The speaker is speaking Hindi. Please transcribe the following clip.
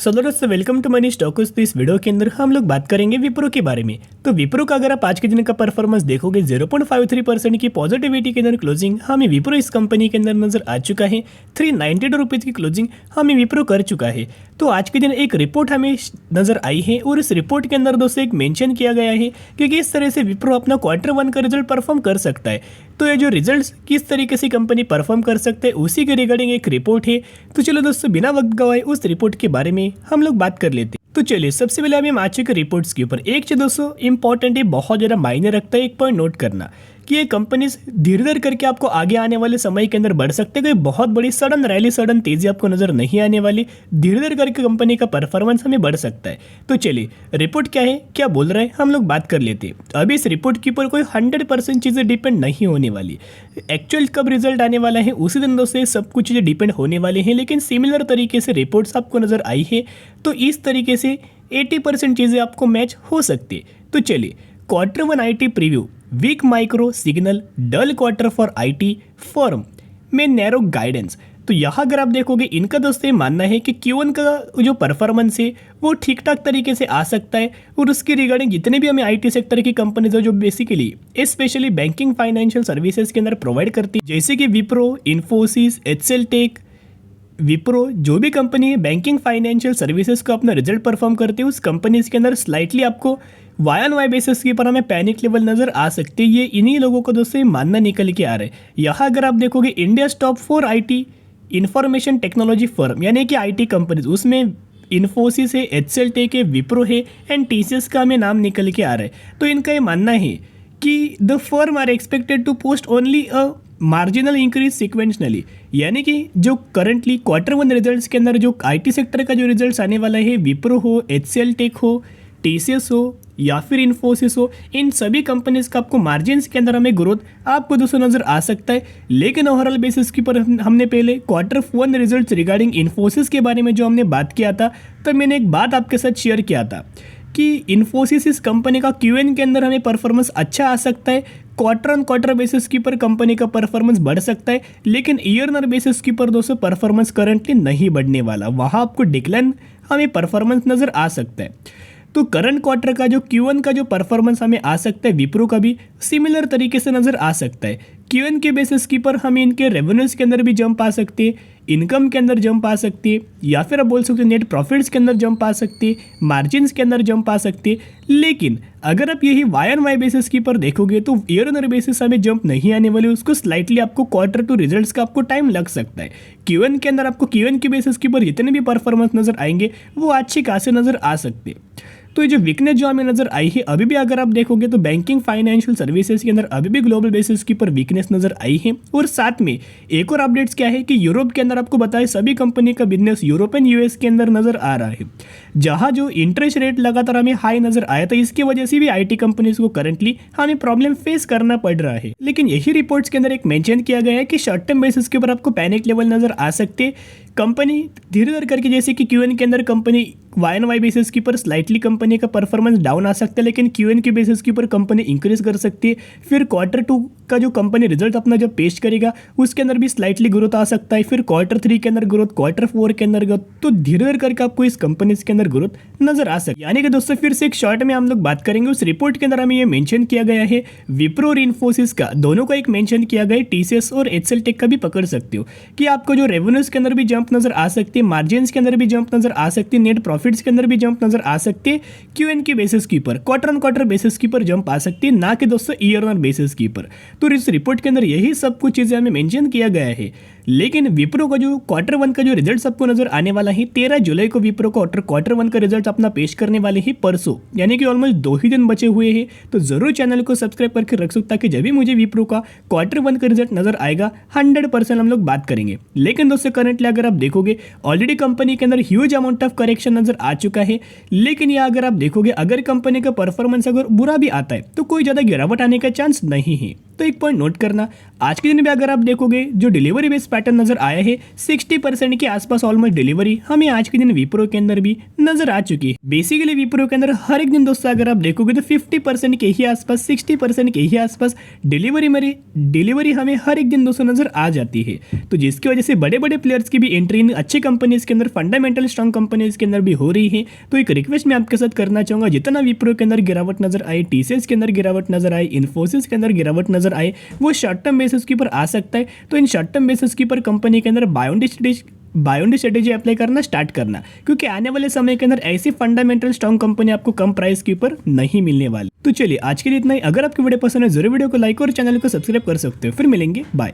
सो दोस्तों वेलकम टू मनी स्टॉक्स। तो इस वीडियो के अंदर हम लोग बात करेंगे विप्रो के बारे में। तो विप्रो का अगर आप आज के दिन का परफॉर्मेंस देखोगे 0.53% की पॉजिटिविटी के अंदर क्लोजिंग हमें विप्रो इस कंपनी के अंदर नजर आ चुका है। 392 रुपीज़ की क्लोजिंग हमें विप्रो कर चुका है। तो आज के दिन एक रिपोर्ट हमें नजर आई है और इस रिपोर्ट के अंदर दोस्तों एक मेंशन किया गया है कि किस तरह से विप्रो अपना Q1 का रिजल्ट परफॉर्म कर सकता है। तो ये जो रिजल्ट्स किस तरीके से कंपनी परफॉर्म कर सकते हैं उसी के रिगार्डिंग एक रिपोर्ट है। तो चलो दोस्तों बिना वक्त गवाए उस रिपोर्ट के बारे में हम लोग बात कर लेते हैं। तो चलिए सबसे पहले हम आ चुके रिपोर्ट्स के ऊपर। एक चीज दोस्तों इंपॉर्टेंट है, बहुत ज़्यादा मायने रखता है, एक पॉइंट नोट करना कि ये कंपनीज धीरे धीरे करके आपको आगे आने वाले समय के अंदर बढ़ सकते हैं। कोई बहुत बड़ी सडन रैली सडन तेजी आपको नजर नहीं आने वाली। धीरे धीरे करके कंपनी का परफॉर्मेंस हमें बढ़ सकता है। तो चलिए रिपोर्ट क्या है, क्या बोल रहे हैं, हम लोग बात कर लेते हैं। अभी इस रिपोर्ट के ऊपर कोई 100% चीज़ें डिपेंड नहीं होने वाली। एक्चुअल कब रिजल्ट आने वाला है उसी दिन दोस्तों सब कुछ चीज़ें डिपेंड होने वाली हैं, लेकिन सिमिलर तरीके से रिपोर्ट्स आपको नजर आई है। तो इस तरीके से 80% चीज़ें आपको मैच हो सकती है। तो चलिए Q1 IT preview, week micro signal, dull quarter for IT firm में नैरो गाइडेंस। तो यहाँ अगर आप देखोगे इनका दोस्तों मानना है कि Q1 का जो परफॉर्मेंस है वो ठीक ठाक तरीके से आ सकता है। और उसके रिगार्डिंग जितने भी हमें IT सेक्टर की कंपनीज है जो basically specially banking financial services के अंदर प्रोवाइड करती है, जैसे कि विप्रो, इन्फोसिस, HCL टेक, विप्रो, जो भी कंपनी है बैंकिंग फाइनेंशियल सर्विसेज को अपना रिजल्ट परफॉर्म करते हैं, उस कंपनीज के अंदर स्लाइटली आपको Y-on-Y बेसिस के ऊपर हमें पैनिक लेवल नजर आ सकते हैं। ये इन्हीं लोगों को दोस्तों मानना निकल के आ रहा है। यहाँ अगर आप देखोगे India top 4 IT information technology firm यानी कि IT कंपनीज, उसमें इन्फोसिस है, HCL टेक है, विप्रो है एंड TCS का हमें नाम निकल के आ रहा है। तो इनका ये मानना है कि the firm are expected to post only a marginal increase sequentially, यानी कि जो करंटली Q1 रिजल्ट्स के अंदर जो IT सेक्टर का जो रिजल्ट्स आने वाला है, विप्रो हो, HCL टेक हो, TCS हो या फिर इन्फोसिस हो, इन सभी कंपनीज का आपको मार्जिन्स के अंदर हमें ग्रोथ आपको दोस्तों नजर आ सकता है। लेकिन ओवरऑल बेसिस के ऊपर हमने पहले Q1 रिजल्ट्स रिगार्डिंग इन्फोसिस के बारे में जो हमने बात किया था, तब मैंने एक बात आपके साथ शेयर किया था कि इन्फोसिस इस कंपनी का Q1 के अंदर हमें परफॉर्मेंस अच्छा आ सकता है। क्वार्टर बेसिस के ऊपर कंपनी का परफॉर्मेंस बढ़ सकता है, लेकिन ईयर बेसिस के ऊपर दोस्तों परफॉर्मेंस करंटली नहीं बढ़ने वाला, वहाँ आपको डिक्लाइन हमें परफॉर्मेंस नज़र आ सकता है। तो करंट क्वार्टर का जो Q1 का जो परफॉर्मेंस हमें आ सकता है, विप्रो का भी सिमिलर तरीके से नज़र आ सकता है। Q1 के बेसिस के ऊपर हमें इनके रेवेन्यूज़ के अंदर भी जंप आ सकती है, इनकम के अंदर जंप आ सकती है, या फिर आप बोल सकते हो नेट प्रॉफिट्स के अंदर जंप आ सकती है, मार्जिन्स के अंदर जंप आ सकती है। लेकिन अगर आप यही Y-on-Y बेसिस के ऊपर देखोगे तो ईयर ऑन ईयर बेसिस हमें जंप नहीं आने वाली, उसको स्लाइटली आपको Q2 रिजल्ट्स का आपको टाइम लग सकता है। Q1 के अंदर आपको Q1 के बेसिस के ऊपर जितने भी परफॉर्मेंस नजर आएंगे वो अच्छी खासे नजर आ सकते हैं। तो ये जो वीकनेस जो हमें नजर आई है अभी भी अगर आप देखोगे तो बैंकिंग फाइनेंशियल सर्विसेज के अंदर अभी भी ग्लोबल बेसिस के ऊपर वीकनेस नजर आई है। और साथ में एक और अपडेट्स क्या है कि यूरोप के अंदर आपको बताए सभी कंपनी का बिजनेस यूरोप एंड US के अंदर नजर आ रहा है, जहां जो इंटरेस्ट रेट लगातार हमें हाई नजर आया था, इसकी वजह से भी IT कंपनीज को करंटली हमें प्रॉब्लम फेस करना पड़ रहा है। लेकिन यही रिपोर्ट्स के अंदर एक मेंशन किया गया है कि शॉर्ट टर्म बेसिस के ऊपर आपको पैनिक लेवल नजर आ सकते हैं। कंपनी धीरे धीरे करके, जैसे कि Q1 के अंदर कंपनी Y-on-Y बेसिस के ऊपर स्लाइटली कंपनी का परफॉर्मेंस डाउन आ सकता है, लेकिन Q1 के बेसिस के ऊपर कंपनी इंक्रीज कर सकती है। फिर Q2 का जो कंपनी रिजल्ट अपना जब पेश करेगा उसके अंदर भी स्लाइटली ग्रोथ आ सकता है, फिर Q3 के अंदर ग्रोथ, Q4 के अंदर ग्रोथ। तो धीरे धीरे करके आपको इस कंपनीज के अंदर ग्रोथ नजर आ सकती है। यानी कि दोस्तों फिर से एक शॉर्ट में हम लोग बात करेंगे, उस रिपोर्ट के अंदर हमें ये मेंशन किया गया है विप्रो और इन्फोसिस का, दोनों का एक मेंशन किया गया है, TCS और HCL टेक का भी पकड़ सकते हो कि आपको जो रेवेन्यूज के अंदर भी जंप नजर आ सकती है, मार्जिन्स के अंदर भी जंप नजर आ सकती है, नेट प्रॉफिट्स के अंदर भी जंप नजर आ सकती है। Q1 के बेसिस के ऊपर Q-on-Q बेसिस के ऊपर जंप आ सकती है, ना कि दोस्तों ईयर ऑन बेसिस के ऊपर। तो इस रिपोर्ट के अंदर यही सब कुछ चीजें हमें मेंशन किया गया है। लेकिन विप्रो का जो Q1 का जो रिजल्ट सबको नजर आने वाला है, 13 जुलाई को विप्रो का Q1 का रिजल्ट अपना पेश करने वाले हैं परसों, यानी कि ऑलमोस्ट 2 ही दिन बचे हुए हैं। तो जरूर चैनल को सब्सक्राइब करके रख सकता कि जब भी मुझे विप्रो का Q1 का रिजल्ट नजर आएगा 100% हम लोग बात करेंगे। लेकिन दोस्तों करंटली अगर आप देखोगे ऑलरेडी कंपनी के अंदर ह्यूज अमाउंट ऑफ करेक्शन नजर आ चुका है। लेकिन यह अगर आप देखोगे अगर कंपनी का परफॉर्मेंस अगर बुरा भी आता है तो कोई ज़्यादा गिरावट आने का चांस नहीं है। तो एक पॉइंट नोट करना, आज के दिन भी अगर आप देखोगे जो डिलीवरी बेस्ड पैटर्न नजर आया है। 60% के आसपास ऑलमोस्ट डिलीवरी हमें आज के दिन विप्रो के अंदर भी नजर आ चुकी है। बेसिकली विप्रो के अंदर हर एक दिन दोस्तों अगर आप देखोगे तो 50% के ही आसपास 60% के ही आसपास डिलीवरी हमें हर एक दिन दोस्तों नजर आ जाती है। तो जिसकी वजह से बड़े बड़े प्लेयर्स की भी एंट्री इन अच्छी कंपनीज के अंदर, फंडामेंटल स्ट्रॉन्ग कंपनीज के अंदर भी हो रही है। तो एक रिक्वेस्ट मैं आपके साथ करना चाहूंगा, जितना विप्रो के अंदर गिरावट नजर आए, टीसीएस के अंदर गिरावट नजर आए, इन्फोसिस के अंदर गिरावट नजर आए, वो शॉर्ट टर्म बेसिस के ऊपर आ सकता है। तो इन शॉर्ट टर्म बेसिस के ऊपर कंपनी के अंदर बायोंडी स्ट्रेटेजी अप्लाई करना स्टार्ट करना, क्योंकि आने वाले समय के अंदर ऐसी फंडामेंटल स्ट्रॉन्ग कंपनी आपको कम प्राइस के ऊपर नहीं मिलने वाली। तो चलिए आज के लिए इतना ही। अगर आपकी वीडियो पसंद है जरूर वीडियो को लाइक और चैनल को सब्सक्राइब कर सकते हो। फिर मिलेंगे, बाय।